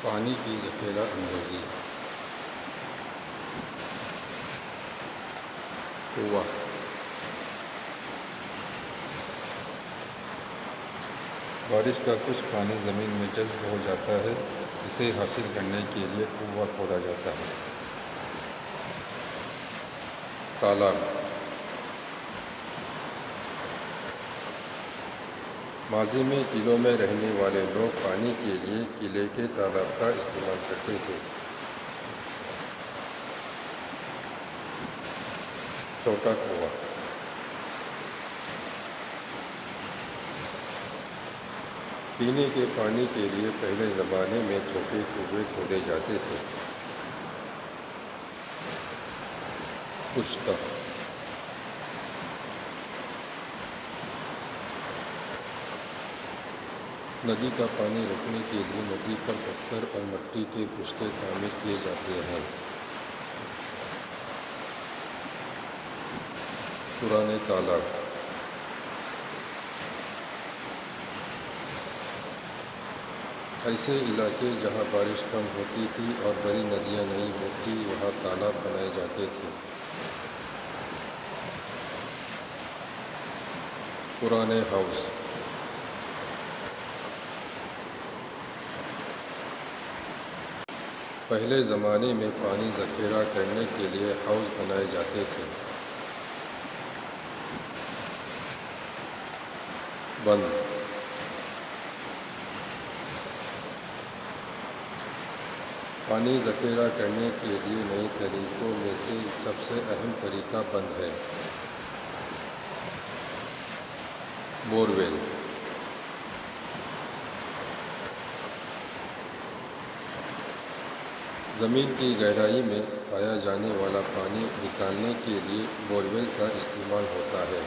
پانی کی ذخیرہ اندوزی۔ کنواں بارش کا کچھ پانی زمین میں جذب ہو جاتا ہے، اسے حاصل کرنے کے لیے کنواں کھودا جاتا ہے۔ تالاب ماضی میں قلعوں میں رہنے والے لوگ پانی کے لیے قلعے کے تالاب کا استعمال کرتے تھے۔ چھوٹا کنواں پینے کے پانی کے لیے پہلے زمانے میں چھوٹے کنویں کھودے جاتے تھے۔ پشتہ ندی کا پانی روکنے کے لیے ندی پر پتھر اور مٹی کے پشتے تعمیر کیے جاتے ہیں۔ پرانے تالاب ایسے علاقے جہاں بارش کم ہوتی تھی اور بڑی ندیاں نہیں ہوتی، وہاں تالاب بنائے جاتے تھے۔ پرانے ہاؤس پہلے زمانے میں پانی ذخیرہ کرنے کے لیے ہاؤس بنائے جاتے تھے۔ بند پانی ذخیرہ کرنے کے لیے نئے طریقوں میں سے سب سے اہم طریقہ بند ہے۔ بورویل زمین کی گہرائی میں پایا جانے والا پانی نکالنے کے لیے بورویل کا استعمال ہوتا ہے۔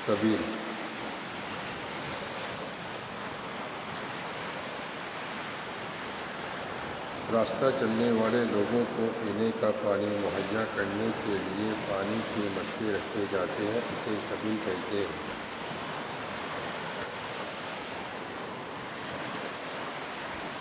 سبیل راستہ چلنے والے لوگوں کو پینے کا پانی مہیا کرنے کے لیے پانی کے مٹکے رکھے جاتے ہیں، اسے سبیل کہتے ہیں۔